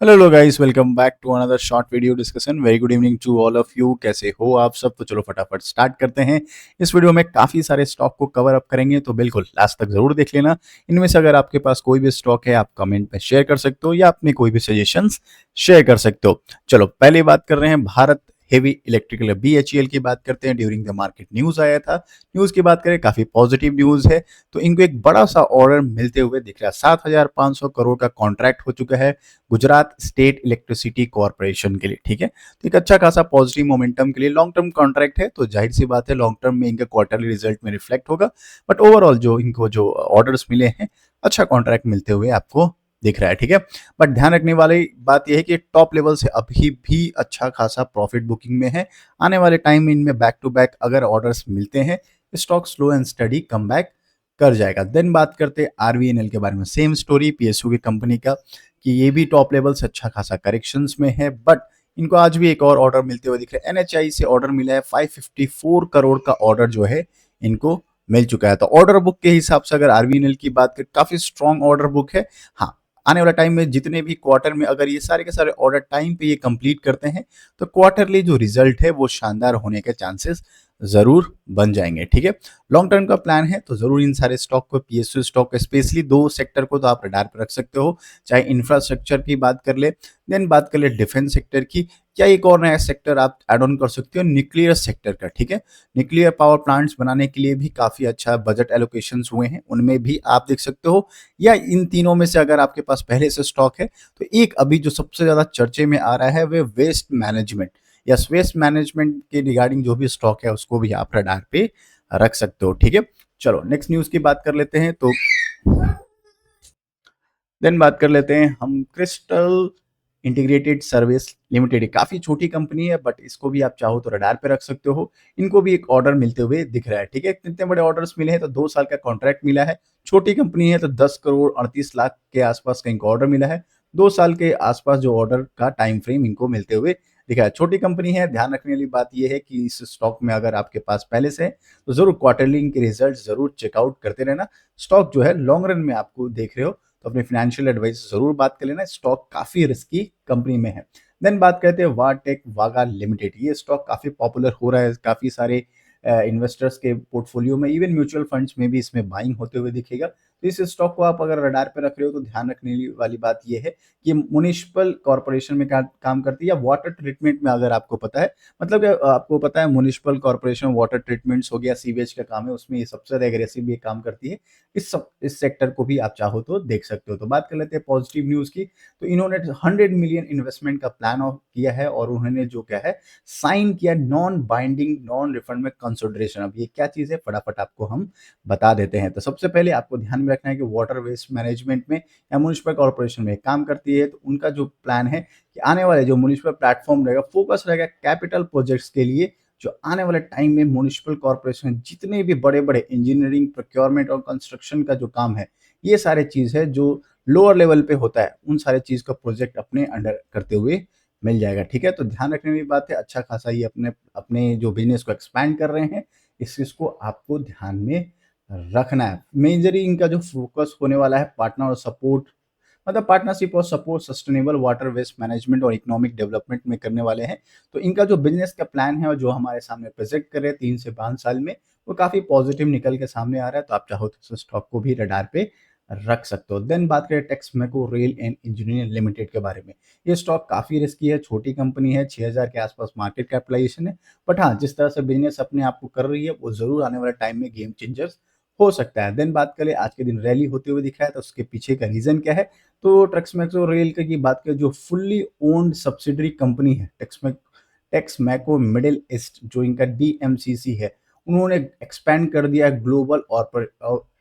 Hello guys, welcome back to another short video discussion. Very good evening to all of you. कैसे हो आप सब? तो चलो फटाफट स्टार्ट करते हैं। इस वीडियो में काफ़ी सारे स्टॉक को कवर अप करेंगे, तो बिल्कुल लास्ट तक ज़रूर देख लेना। इनमें से अगर आपके पास कोई भी स्टॉक है, आप कमेंट में शेयर कर सकते हो या अपने कोई भी सजेशंस शेयर कर सकते हो। चलो पहले बात कर रहे हैं भारत हेवी इलेक्ट्रिकल बीएचईएल की बात करते हैं। ड्यूरिंग द मार्केट न्यूज़ आया था। न्यूज़ की बात करें, काफ़ी पॉजिटिव न्यूज़ है। तो इनको एक बड़ा सा ऑर्डर मिलते हुए दिख रहा है। 7,500 करोड़ का कॉन्ट्रैक्ट हो चुका है गुजरात स्टेट इलेक्ट्रिसिटी कॉर्पोरेशन के लिए। ठीक है, तो एक अच्छा खासा पॉजिटिव मोमेंटम के लिए लॉन्ग टर्म कॉन्ट्रैक्ट है, तो जाहिर सी बात है लॉन्ग टर्म में इनका क्वार्टरली रिजल्ट में रिफ्लेक्ट होगा। बट ओवरऑल जो इनको जो ऑर्डर्स मिले हैं, अच्छा कॉन्ट्रैक्ट मिलते हुए आपको दिख रहा है। ठीक है, बट ध्यान रखने वाली बात यह है कि टॉप लेवल से अभी भी अच्छा खासा प्रॉफिट बुकिंग में है। आने वाले टाइम में इनमें बैक टू बैक अगर ऑर्डर्स मिलते हैं, stock slow and study come back कर जाएगा। देन बात करते हैं आरवीएनएल के बारे में। सेम स्टोरी पीएसयू की कंपनी का, कि ये भी टॉप लेवल से अच्छा खासा करेक्शंस में है। बट इनको आज भी एक और ऑर्डर मिलते हुए दिख रहा है। एनएचआई से ऑर्डर मिला है 554 करोड़ का ऑर्डर जो है इनको मिल चुका है। तो ऑर्डर बुक के हिसाब से अगर आरवीएनएल की बात करें, काफी स्ट्रॉन्ग ऑर्डर बुक है। हाँ, आने वाला टाइम में जितने भी क्वार्टर में अगर ये सारे के सारे ऑर्डर टाइम पे ये कंप्लीट करते हैं, तो क्वार्टरली जो रिजल्ट है वो शानदार होने के चांसेस जरूर बन जाएंगे। ठीक है, लॉन्ग टर्म का प्लान है तो जरूर इन सारे स्टॉक को, पीएसयू स्टॉक स्पेशली दो सेक्टर को तो आप रडार पर रख सकते हो। चाहे इंफ्रास्ट्रक्चर की बात कर ले, देन बात कर ले डिफेंस सेक्टर की, क्या एक और नया सेक्टर आप एड ऑन कर सकते हो, न्यूक्लियर सेक्टर का। ठीक है, न्यूक्लियर पावर प्लांट्स बनाने के लिए भी काफी अच्छा बजट एलोकेशंस हुए हैं, उनमें भी आप देख सकते हो। या इन तीनों में से अगर आपके पास पहले से स्टॉक है, तो एक अभी जो सबसे ज्यादा चर्चे में आ रहा है वह वेस्ट मैनेजमेंट या वेस्ट मैनेजमेंट के रिगार्डिंग जो भी स्टॉक है उसको भी आप रडार पे रख सकते हो। ठीक है, चलो नेक्स्ट न्यूज की बात कर लेते हैं। तो देन बात कर लेते हैं हम क्रिस्टल इंटीग्रेटेड सर्विस लिमिटेड। काफी छोटी कंपनी है, बट इसको भी आप चाहो तो रडार पे रख सकते हो। इनको भी एक ऑर्डर मिलते हुए दिख रहा है। ठीक है, कितने बड़े ऑर्डर्स मिले हैं, तो 2 साल का कॉन्ट्रैक्ट मिला है। छोटी कंपनी है तो 10 करोड़ 38 लाख के आसपास का इनको ऑर्डर मिला है। 2 साल के आसपास जो ऑर्डर का टाइम फ्रेम इनको मिलते हुए दिखा है। छोटी कंपनी है। ध्यान रखने वाली बात यह है कि इस स्टॉक में अगर आपके पास पहले से है, तो जरूर क्वार्टरली इनके रिजल्ट जरूर चेकआउट करते रहना। स्टॉक जो है लॉन्ग रन में आपको देख रहे हो, तो अपने फाइनेंशियल एडवाइस जरूर बात कर लेना। स्टॉक काफी रिस्की कंपनी में है। देन बात करते हैं वाटेक वागा लिमिटेड। ये स्टॉक काफी पॉपुलर हो रहा है, काफी सारे इन्वेस्टर्स के पोर्टफोलियो में, इवन म्यूचुअल फंड्स में भी इसमें बाइंग होते हुए दिखेगा। तो इस स्टॉक को आप अगर रडार पे रख रहे हो, तो ध्यान रखने वाली बात यह है कि म्युनिसिपल कॉर्पोरेशन में काम करती है, या वाटर ट्रीटमेंट में अगर आपको पता है, मतलब कि आपको पता है म्युनिसिपल कॉर्पोरेशन वाटर ट्रीटमेंट्स हो गया, सीवेज का काम है, उसमें ये सबसे ज्यादा एग्रेसिव ये काम करती है। इस सेक्टर को भी आप चाहो तो देख सकते हो। तो बात कर लेते हैं पॉजिटिव न्यूज की। तो इन्होंने 100 मिलियन इन्वेस्टमेंट का प्लान किया है, और उन्होंने जो क्या है साइन किया नॉन बाइंडिंग नॉन रिफंड में कंसिडरेशन। अब ये क्या चीज है, फटाफट आपको हम बता देते हैं। तो सबसे पहले आपको ध्यान में रखना है कि वाटर वेस्ट मैनेजमेंट में या म्युनिसिपल कॉर्पोरेशन में काम करती है, तो उनका जो प्लान है कि आने वाले जो म्युनिसिपल प्लेटफॉर्म रहेगा, फोकस रहेगा कैपिटल प्रोजेक्ट्स के लिए, जो आने वाले टाइम में म्युनिसिपल कॉर्पोरेशन जितने भी बड़े बड़े इंजीनियरिंग प्रोक्योरमेंट और कंस्ट्रक्शन का जो काम है, ये सारे चीज है जो लोअर लेवल पे होता है, उन सारे चीज का प्रोजेक्ट अपने अंडर करते हुए मिल जाएगा। ठीक है, तो ध्यान रखने की बात है, अच्छा खासा ये अपने अपने जो बिजनेस को एक्सपैंड कर रहे हैं, इस चीज को आपको ध्यान में रखना है। मेजरली इनका जो फोकस होने वाला है पार्टनर और सपोर्ट, मतलब पार्टनरशिप और support sustainable water waste management और इकोनॉमिक डेवलपमेंट में करने वाले हैं। तो इनका जो बिजनेस का प्लान है और जो हमारे सामने प्रेजेंट कर रहे हैं 3 से 5 साल में, वो काफी पॉजिटिव निकल के सामने आ रहा है। तो आप चाहो तो स्टॉक को भी रडार पे रख सकते हो। देन बात करें Texmaco rail and engineering limited के बारे में। ये स्टॉक काफी रिस्की है, छोटी कंपनी है, 6,000 के आसपास मार्केट कैपिटलाइजेशन है। बट हाँ, जिस तरह से बिजनेस अपने आप को कर रही है, वो जरूर आने वाले टाइम में गेम चेंजर्स हो सकता है। देन बात करें आज के दिन रैली होते हुए दिखा है, तो उसके पीछे का रीजन क्या है। तो टेक्समैको रेल की बात करें, जो फुल्ली ओन्ड सब्सिडरी कंपनी है टेक्समैको मिडिल ईस्ट, जो इनका डीएमसीसी है, उन्होंने एक्सपैंड कर दिया ग्लोबल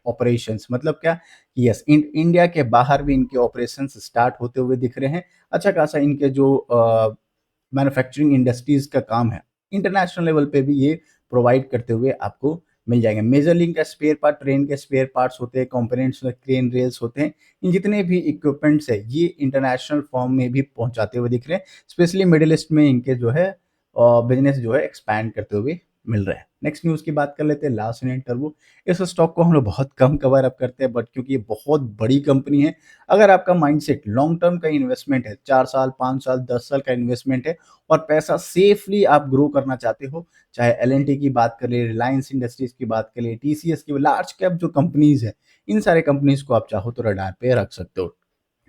ऑपरेशंस। मतलब क्या, यस, इंडिया के बाहर भी इनके ऑपरेशंस स्टार्ट होते हुए दिख रहे हैं। अच्छा खासा इनके जो मैन्युफैक्चरिंग इंडस्ट्रीज का काम है, इंटरनेशनल लेवल पे भी ये प्रोवाइड करते हुए आपको मिल जाएंगे। मेजर लिंक का स्पेयर पार्ट, ट्रेन के स्पेयर पार्ट्स होते हैं, कंपोनेंट्स, क्रेन रेल्स होते हैं, इन जितने भी इक्विपमेंट्स है, ये इंटरनेशनल फॉर्म में भी पहुंचाते हुए दिख रहे हैं। स्पेशली मिडिल ईस्ट में इनके जो है बिजनेस जो है एक्सपैंड करते हुए मिल रहा है। नेक्स्ट न्यूज़ की बात कर लेते हैं लार्सन एंड टर्बो। इस स्टॉक को हम लोग बहुत कम कवर अप करते हैं, बट क्योंकि ये बहुत बड़ी कंपनी है, अगर आपका माइंडसेट लॉन्ग टर्म का इन्वेस्टमेंट है, 4 साल, 5 साल, 10 साल का इन्वेस्टमेंट है और पैसा सेफली आप ग्रो करना चाहते हो, चाहे एल-एन-टी की बात कर ले, रिलायंस इंडस्ट्रीज़ की बात कर ले, टीसीएस की, लार्ज कैप जो कंपनीज़ है, इन सारे कंपनीज़ को आप चाहो तो रडार पे रख सकते हो।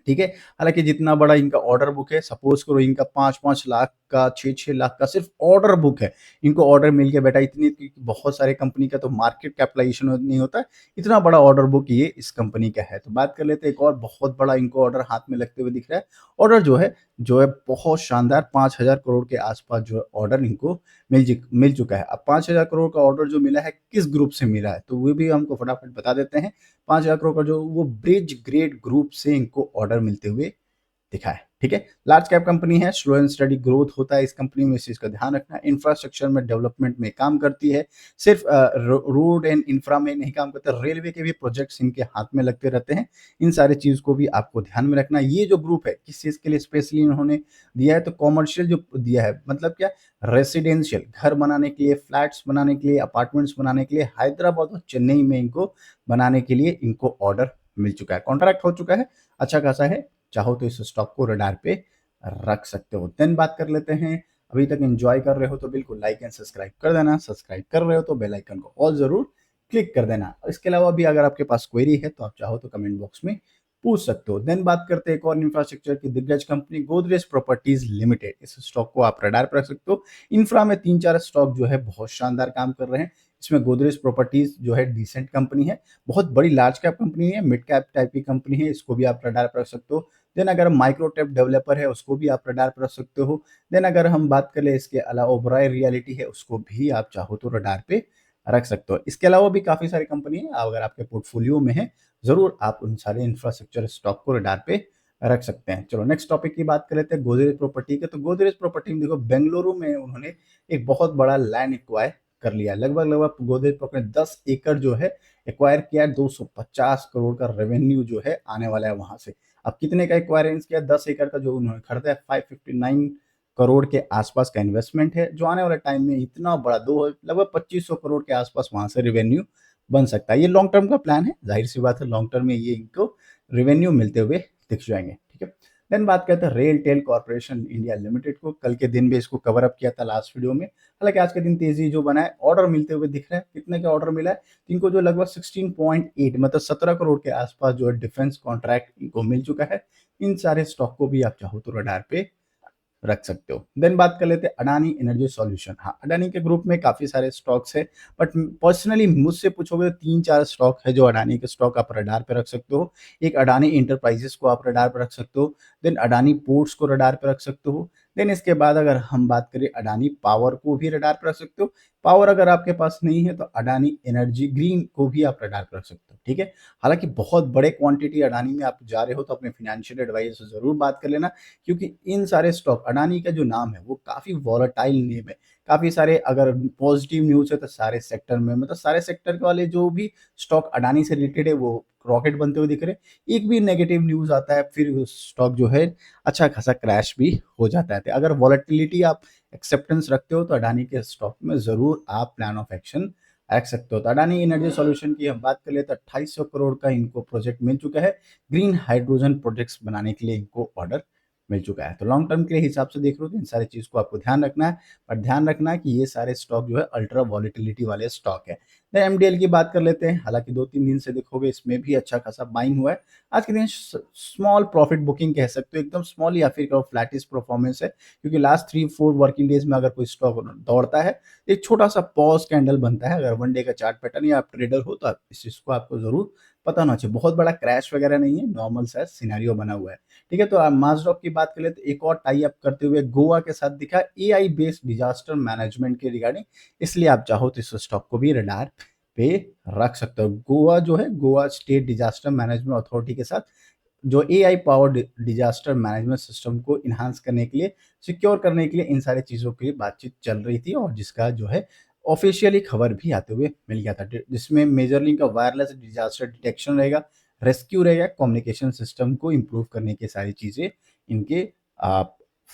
ठीक है? हालाँकि जितना बड़ा इनका ऑर्डर बुक है, सपोज़ करो इनका 5-5 लाख का, 6-6 लाख का सिर्फ़ ऑर्डर बुक है। इनको ऑर्डर मिल गया बेटा इतनी, क्योंकि बहुत सारे कंपनी का तो मार्केट कैपिटलाइज़ेशन नहीं होता है, इतना बड़ा ऑर्डर बुक ये इस कंपनी का है। तो बात कर लेते हैं एक और बहुत बड़ा इनको ऑर्डर हाथ में लगते हुए दिख रहा है। ऑर्डर जो है बहुत शानदार 5,000 करोड़ के आस-पास जो है ऑर्डर इनको मिल चुका है। अब 5,000 करोड़ का ऑर्डर जो मिला है, किस ग्रुप से मिला है? तो वो भी हमको फटाफट बता देते हैं। 5,000 करोड़ का जो वो ब्रिज ग्रेड ग्रुप से इनको ऑर्डर मिलते हुए दिखा है। ठीक है? लार्ज कैप कंपनी है, स्लो एंड स्टडी ग्रोथ होता है इस कंपनी में, इस चीज़ का ध्यान रखना है। इंफ्रास्ट्रक्चर में डेवलपमेंट में काम करती है। सिर्फ रोड एंड इंफ्रा में नहीं काम करता, रेलवे के भी प्रोजेक्ट्स इनके हाथ में लगते रहते हैं। इन सारी चीज़ को भी आपको ध्यान में रखना है। ये जो ग्रुप है, किस चीज़ के लिए स्पेशली इन्होंने दिया है, तो कमर्शियल जो दिया है, मतलब क्या, रेसिडेंशियल घर बनाने के लिए, फ्लैट्स बनाने के लिए, अपार्टमेंट्स बनाने के लिए हैदराबाद और चेन्नई में इनको बनाने के लिए इनको ऑर्डर मिल चुका है। कॉन्ट्रैक्ट हो चुका है, अच्छा खासा है। चाहो तो इस स्टॉक को रडार पे रख सकते हो। देन बात कर लेते हैं, अभी तक एंजॉय कर रहे हो तो बिल्कुल लाइक एंड सब्सक्राइब कर देना। सब्सक्राइब कर रहे हो तो बेल आइकन को ऑल ज़रूर क्लिक कर देना। इसके अलावा भी अगर आपके पास क्वेरी है तो आप चाहो तो कमेंट बॉक्स में पूछ सकते हो। देन बात करते हैं एक और इंफ्रास्ट्रक्चर की दिग्गज कंपनी गोदरेज प्रॉपर्टीज लिमिटेड। इस स्टॉक को आप रडार पर रख सकते हो। इंफ्रा में 3-4 स्टॉक जो है बहुत शानदार काम कर रहे हैं। इसमें गोदरेज प्रॉपर्टीज जो है डिसेंट कंपनी है, बहुत बड़ी लार्ज कैप कंपनी है, मिड कैप टाइप की कंपनी है, इसको भी आप रडार पर रख सकते हो। देन अगर माइक्रोटेप डेवलपर है उसको भी आप रडार पर रख सकते हो। देन अगर हम बात करें इसके अलावा ओबराय रियलिटी है, उसको भी आप चाहो तो रडार पे रख सकते हो। इसके अलावा भी काफ़ी सारी कंपनी है, अगर आपके पोर्टफोलियो में है, ज़रूर आप उन सारे इंफ्रास्ट्रक्चर स्टॉक को रडार पे रख सकते हैं। चलो नेक्स्ट टॉपिक की बात कर लेते हैं गोदरेज प्रॉपर्टी के। तो गोदरेज प्रॉपर्टी में देखो, बेंगलुरु में उन्होंने एक बहुत बड़ा लैंड एक्वायर कर लिया है। लगभग गोदरेज प्रॉपर्टी 10 एकड़ जो है एक्वायर किया है। 250 करोड़ का रेवेन्यू जो है आने वाला है वहां से। अब कितने का एक्वायरेंस किया? 10 एकड़ का जो उन्होंने खरीदा है, 559 करोड़ के आसपास का इन्वेस्टमेंट है, जो आने वाले टाइम में इतना बड़ा दो लगभग 2500 करोड़ के आसपास वहां से रेवेन्यू बन सकता है। ये लॉन्ग टर्म का प्लान है, जाहिर सी बात है लॉन्ग टर्म में ये इनको रेवेन्यू मिलते हुए दिख जाएंगे। ठीक है। देन बात करते हैं RailTel Corporation India Limited को। कल के दिन भी इसको कवर अप किया था लास्ट वीडियो में। हालांकि आज के दिन तेजी जो बना है, ऑर्डर मिलते हुए दिख रहा है। कितने का ऑर्डर मिला है? इनको जो लगभग 16.8 मतलब 17 करोड़ के आसपास जो है डिफेंस कॉन्ट्रैक्ट इनको मिल चुका है। इन सारे स्टॉक को भी आप चाहो तो रडार पे रख सकते हो। देन बात कर लेते हैं अडानी एनर्जी सॉल्यूशन। हाँ, अडानी के ग्रुप में काफ़ी सारे स्टॉक्स है, बट पर्सनली मुझसे पूछोगे तो 3-4 स्टॉक है जो अडानी के स्टॉक आप रडार पे रख सकते हो। एक अडानी एंटरप्राइजेस को आप रडार पे रख सकते हो। देन अडानी पोर्ट्स को रडार पे रख सकते हो। देन इसके बाद अगर हम बात करें अडानी पावर को भी रडार पे रख सकते हो। पावर अगर आपके पास नहीं है तो अडानी एनर्जी ग्रीन को भी आप रडार पे रख सकते हो। ठीक है। हालांकि बहुत बड़े क्वांटिटी अडानी में आप जा रहे हो तो अपने फाइनेंशियल एडवाइजर से जरूर बात कर लेना, क्योंकि इन सारे स्टॉक, अडानी का जो नाम है वो काफ़ी वॉलेटाइल नेम है। काफ़ी सारे अगर पॉजिटिव न्यूज़ है तो सारे सेक्टर में, मतलब सारे सेक्टर वाले जो भी स्टॉक अडानी से रिलेटेड है वो रॉकेट बनते हुए दिख रहे हैं। एक भी नेगेटिव न्यूज़ आता है फिर स्टॉक जो है अच्छा खासा क्रैश भी हो जाता है। तो अगर वॉलेटिलिटी आप एक्सेप्टेंस रखते हो तो अडानी के स्टॉक में ज़रूर आप प्लान ऑफ एक्शन रख सकते हो। तो अडानी एनर्जी सॉल्यूशन की हम बात कर ले तो 2800 करोड़ का इनको प्रोजेक्ट मिल चुका है। ग्रीन हाइड्रोजन प्रोजेक्ट्स बनाने के लिए इनको ऑर्डर मिल चुका है। तो लॉन्ग टर्म के हिसाब से देख रहे हो तो इन सारी चीज़ को आपको ध्यान रखना है, पर ध्यान रखना है कि ये सारे स्टॉक जो है अल्ट्रा वॉलेटिलिटी वाले स्टॉक है। देन एमडीएल की बात कर लेते हैं। हालांकि 2-3 दिन से देखोगे इसमें भी अच्छा खासा बाइंग हुआ है। आज के दिन स्मॉल प्रॉफिट बुकिंग कह सकते हो, एकदम स्मॉल या फिर फ्लैटिस परफॉर्मेंस है, क्योंकि लास्ट 3-4 वर्किंग डेज में अगर कोई स्टॉक दौड़ता है, एक छोटा सा पॉज कैंडल बनता है। अगर वन डे का चार्ट पैटर्न या आप ट्रेडर हो तो आप इस चीज़ को आपको जरूर पता होना चाहिए। बहुत बड़ा क्रैश वगैरह नहीं है, नॉर्मल सा सिनेरियो बना हुआ है। ठीक है। तो माजरॉक की बात करें तो एक और टाई अप करते हुए गोवा के साथ दिखा, एआई बेस्ड डिजास्टर मैनेजमेंट के रिगार्डिंग, इसलिए आप चाहो तो इस स्टॉक को भी रडार पे रख सकते हो। गोवा जो है, Goa state disaster management authority के साथ जो AI power disaster management system को इन्हांस करने के लिए, सिक्योर करने के लिए इन सारी चीज़ों की बातचीत चल रही थी, और जिसका जो है ऑफिशियली खबर भी आते हुए मिल गया था, जिसमें मेजरली का वायरलेस डिजास्टर डिटेक्शन रहेगा, रेस्क्यू रहेगा, कम्युनिकेशन सिस्टम को इम्प्रूव करने की सारी चीज़ें इनके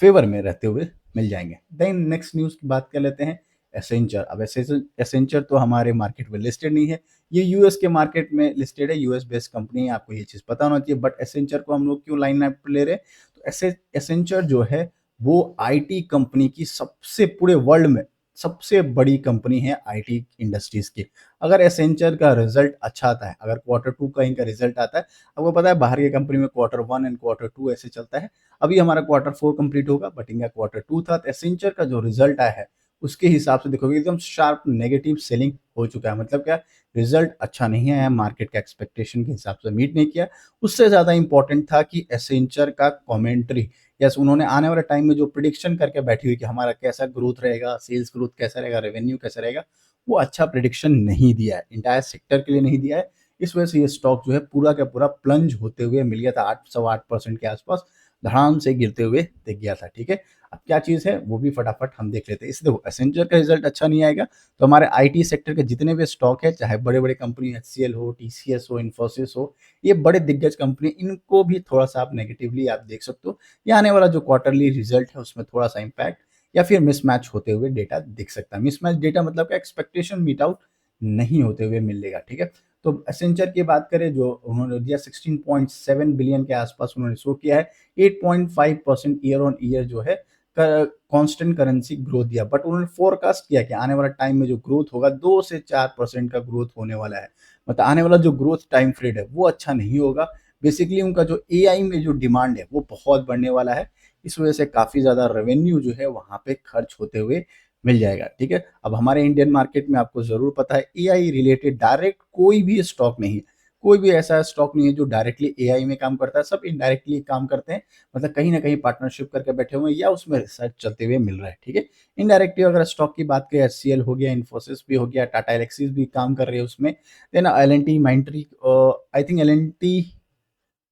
फेवर में रहते हुए मिल जाएंगे। देन नेक्स्ट न्यूज़ की बात कर लेते हैं। एसेंचर। अब एसेंचर तो हमारे मार्केट में लिस्टेड नहीं है, ये यूएस के मार्केट में लिस्टेड है, यूएस बेस्ड कंपनी है, आपको ये चीज़ पता होना चाहिए। बट एसेंचर को हम लोग क्यों लाइन अप पे ले रहे हैं? तो एसेंचर जो है वो आईटी कंपनी की सबसे पूरे वर्ल्ड में सबसे बड़ी कंपनी है आईटी इंडस्ट्रीज की। अगर एसेंचर का रिजल्ट अच्छा आता है, अगर क्वार्टर 2 का इनका रिजल्ट आता है, आपको पता है बाहर की कंपनी में क्वार्टर 1 एंड क्वार्टर 2 ऐसे चलता है। अभी हमारा क्वार्टर 4 कंप्लीट होगा, बट इनका क्वार्टर 2 था। तो एसेंचर का जो रिजल्ट आया है उसके हिसाब से देखोगे एकदम शार्प नेगेटिव सेलिंग हो चुका है। मतलब क्या, रिजल्ट अच्छा नहीं आया, मार्केट के एक्सपेक्टेशन के हिसाब से मीट नहीं किया। उससे ज़्यादा इंपॉर्टेंट था कि एसेंचर का कमेंट्री, यस, उन्होंने आने वाले टाइम में जो प्रिडिक्शन करके बैठी हुई कि हमारा कैसा ग्रोथ रहेगा, सेल्स ग्रोथ कैसा रहेगा, रेवेन्यू कैसा रहेगा, वो अच्छा प्रिडिक्शन नहीं दिया है, इंटायर सेक्टर के लिए नहीं दिया है। इस वजह से ये स्टॉक जो है पूरा का पूरा प्लंज होते हुए मिल गया था, 8 सवा 8% के आसपास धड़ाम से गिरते हुए दिख गया था। ठीक है, अब क्या चीज़ है वो भी फटाफट हम देख लेते हैं। इस देखो, एसेंचर का रिजल्ट अच्छा नहीं आएगा तो हमारे आईटी सेक्टर के जितने भी स्टॉक है, चाहे बड़े बड़े कंपनी एचसीएल हो, टीसीएस हो, इन्फोसिस हो, ये बड़े दिग्गज कंपनी, इनको भी थोड़ा सा आप नेगेटिवली आप देख सकते हो। ये आने वाला जो क्वार्टरली रिजल्ट है उसमें थोड़ा सा इम्पैक्ट या फिर मिसमैच होते हुए डेटा दिख सकता है। मिसमैच डेटा मतलब क्या, एक्सपेक्टेशन मीट आउट नहीं होते हुए मिलेगा। ठीक है, तो एसेंचर की बात करें, जो उन्होंने दिया 16.7 बिलियन के आसपास उन्होंने शो किया है, 8.5% ईयर ऑन ईयर जो है कांस्टेंट करेंसी ग्रोथ दिया। बट उन्होंने फोरकास्ट किया कि आने वाला टाइम में जो ग्रोथ होगा 2 से 4% का ग्रोथ होने वाला है। मतलब आने वाला जो ग्रोथ टाइम फ्रेड है वो अच्छा नहीं होगा। बेसिकली उनका जो एआई में जो डिमांड है वो बहुत बढ़ने वाला है, इस वजह से काफ़ी ज़्यादा रेवेन्यू जो है वहाँ पे खर्च होते हुए मिल जाएगा। ठीक है, अब हमारे इंडियन मार्केट में आपको ज़रूर पता है एआई रिलेटेड डायरेक्ट कोई भी स्टॉक नहीं है, कोई भी ऐसा स्टॉक नहीं है जो डायरेक्टली एआई में काम करता है, सब इनडायरेक्टली काम करते हैं। मतलब कहीं ना कहीं पार्टनरशिप करके बैठे हुए हैं या उसमें रिसर्च चलते हुए मिल रहा है। ठीक है, इनडायरेक्टली अगर स्टॉक की बात करें, एचसीएल हो गया, इन्फोसिस भी हो गया, टाटा एलेक्सिस भी काम कर रहे हैं उसमें, then L N T Mindtree, I think L N T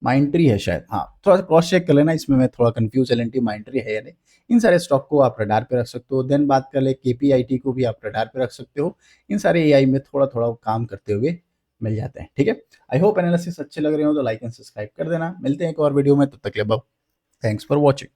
Mindtree है शायद, हाँ, थोड़ा सा क्रॉस चेक कर लेना, इसमें मैं थोड़ा confuse, L N T Mindtree है या नहीं। इन सारे स्टॉक को आप रडार पे रख सकते हो। देन बात कर ले केपीआईटी को भी आप रडार पे रख सकते हो। इन सारे एआई में थोड़ा थोड़ा काम करते हुए मिल जाते हैं। ठीक है, आई होप एनालिसिस अच्छे लग रहे हो तो लाइक एंड सब्सक्राइब कर देना। मिलते हैं एक और वीडियो में, तब तक के लिए थैंक्स फॉर वॉचिंग।